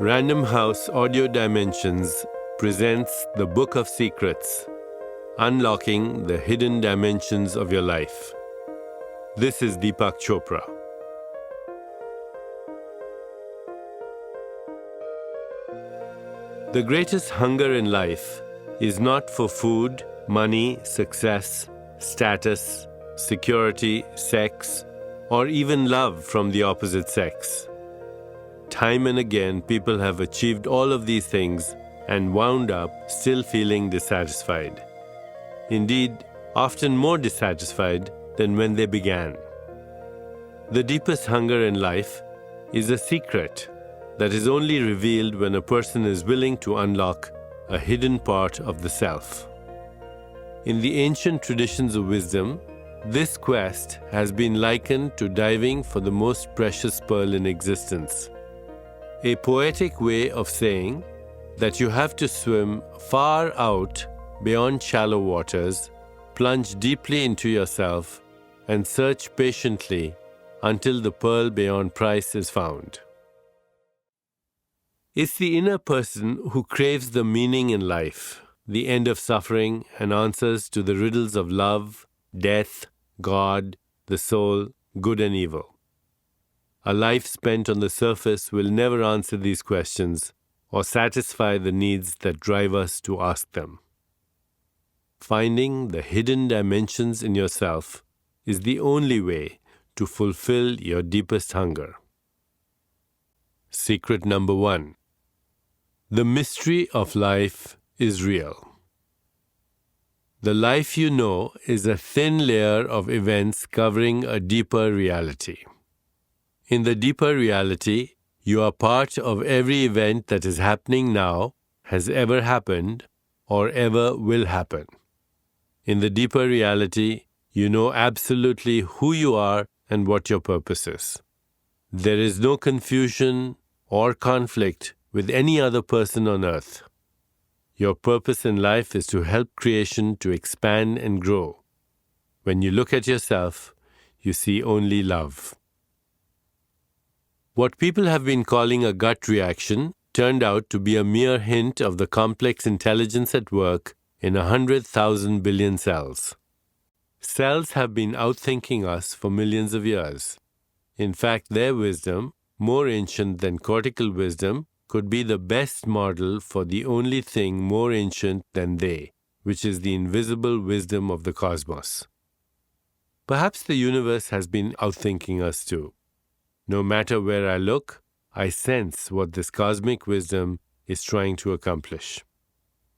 Random House Audio Dimensions presents the Book of Secrets, Unlocking the Hidden Dimensions of Your Life. This is Deepak Chopra. The greatest hunger in life is not for food, money, success, status, security, sex, or even love from the opposite sex. Time and again, people have achieved all of these things and wound up still feeling dissatisfied. Indeed, often more dissatisfied than when they began. The deepest hunger in life is a secret that is only revealed when a person is willing to unlock a hidden part of the self. In the ancient traditions of wisdom, this quest has been likened to diving for the most precious pearl in existence. A poetic way of saying that you have to swim far out beyond shallow waters, plunge deeply into yourself, and search patiently until the pearl beyond price is found. It's the inner person who craves the meaning in life, the end of suffering, and answers to the riddles of love, death, God, the soul, good and evil. A life spent on the surface will never answer these questions or satisfy the needs that drive us to ask them. Finding the hidden dimensions in yourself is the only way to fulfill your deepest hunger. Secret number 1. The mystery of life is real. The life you know is a thin layer of events covering a deeper reality. In the deeper reality, you are part of every event that is happening now, has ever happened, or ever will happen. In the deeper reality, you know absolutely who you are and what your purpose is. There is no confusion or conflict with any other person on earth. Your purpose in life is to help creation to expand and grow. When you look at yourself, you see only love. What people have been calling a gut reaction turned out to be a mere hint of the complex intelligence at work in 100,000 billion cells. Cells have been outthinking us for millions of years. In fact, their wisdom, more ancient than cortical wisdom, could be the best model for the only thing more ancient than they, which is the invisible wisdom of the cosmos. Perhaps the universe has been outthinking us too. No matter where I look, I sense what this cosmic wisdom is trying to accomplish.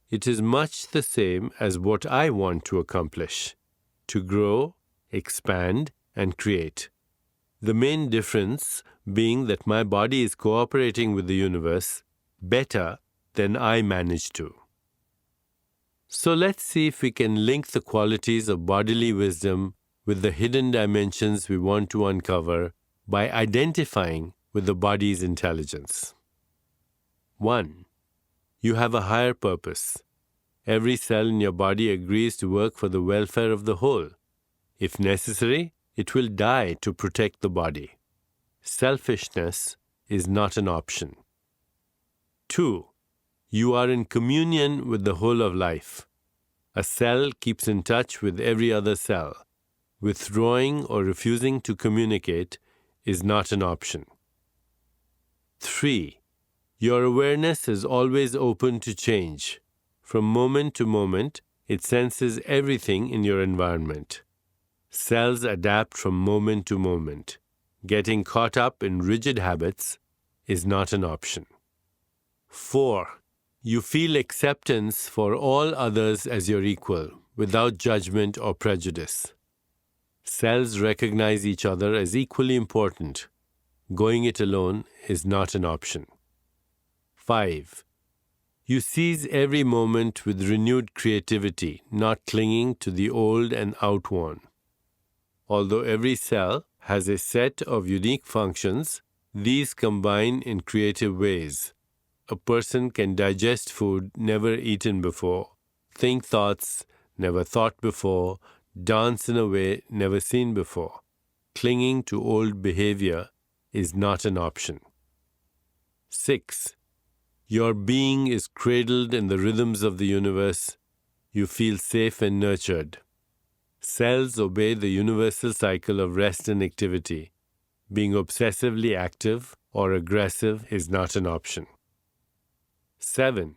It is much the same as what I want to accomplish: to grow, expand, and create. The main difference being that my body is cooperating with the universe better than I manage to. So let's see if we can link the qualities of bodily wisdom with the hidden dimensions we want to uncover by identifying with the body's intelligence. 1. You have a higher purpose. Every cell in your body agrees to work for the welfare of the whole. If necessary, it will die to protect the body. Selfishness is not an option. 2. You are in communion with the whole of life. A cell keeps in touch with every other cell. Withdrawing or refusing to communicate is not an option. 3. Your awareness is always open to change. From moment to moment, it senses everything in your environment. Cells adapt from moment to moment. Getting caught up in rigid habits is not an option. 4. You feel acceptance for all others as your equal, without judgment or prejudice. Cells recognize each other as equally important. Going it alone is not an option. 5. You seize every moment with renewed creativity, not clinging to the old and outworn. Although every cell has a set of unique functions, these combine in creative ways. A person can digest food never eaten before, think thoughts never thought before, dance in a way never seen before. Clinging to old behavior is not an option. 6. Your being is cradled in the rhythms of the universe. You feel safe and nurtured. Cells obey the universal cycle of rest and activity. Being obsessively active or aggressive is not an option. 7.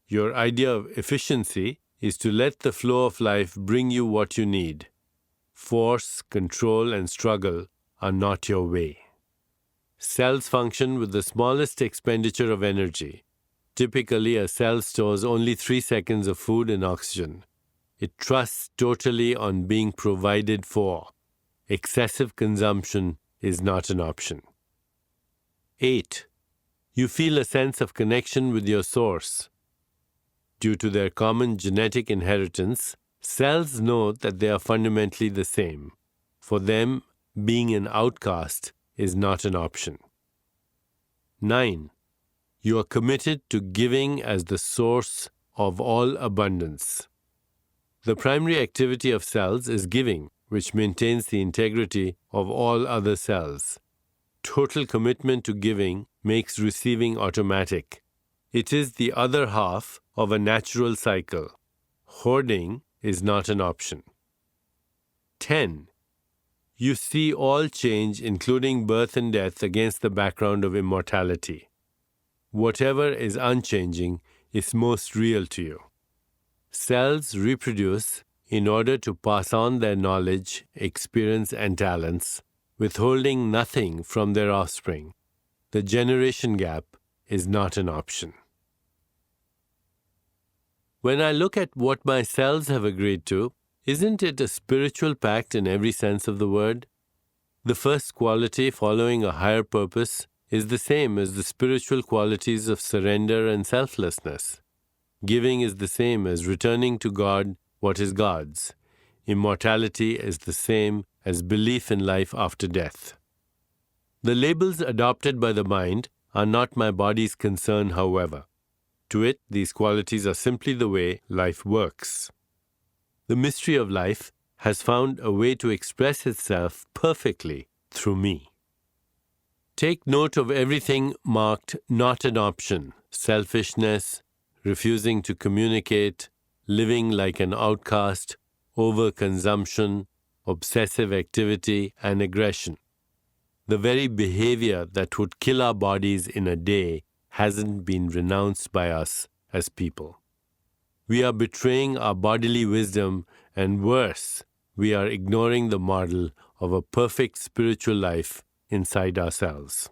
Your idea of efficiency is to let the flow of life bring you what you need. Force, control, and struggle are not your way. Cells function with the smallest expenditure of energy. Typically, a cell stores only 3 seconds of food and oxygen. It trusts totally on being provided for. Excessive consumption is not an option. 8. You feel a sense of connection with your source. Due to their common genetic inheritance, cells know that they are fundamentally the same. For them, being an outcast is not an option. 9. You are committed to giving as the source of all abundance. The primary activity of cells is giving, which maintains the integrity of all other cells. Total commitment to giving makes receiving automatic. It is the other half of a natural cycle. Hoarding is not an option. 10. You see all change, including birth and death, against the background of immortality. Whatever is unchanging is most real to you. Cells reproduce in order to pass on their knowledge, experience, and talents, withholding nothing from their offspring. The generation gap is not an option. When I look at what my cells have agreed to, isn't it a spiritual pact in every sense of the word? The first quality following a higher purpose is the same as the spiritual qualities of surrender and selflessness. Giving is the same as returning to God what is God's. Immortality is the same as belief in life after death. The labels adopted by the mind are not my body's concern, however. To it, these qualities are simply the way life works. The mystery of life has found a way to express itself perfectly through me. Take note of everything marked not an option: selfishness, refusing to communicate, living like an outcast, overconsumption, obsessive activity, and aggression. The very behavior that would kill our bodies in a day hasn't been renounced by us as people. We are betraying our bodily wisdom, and worse, we are ignoring the model of a perfect spiritual life inside ourselves.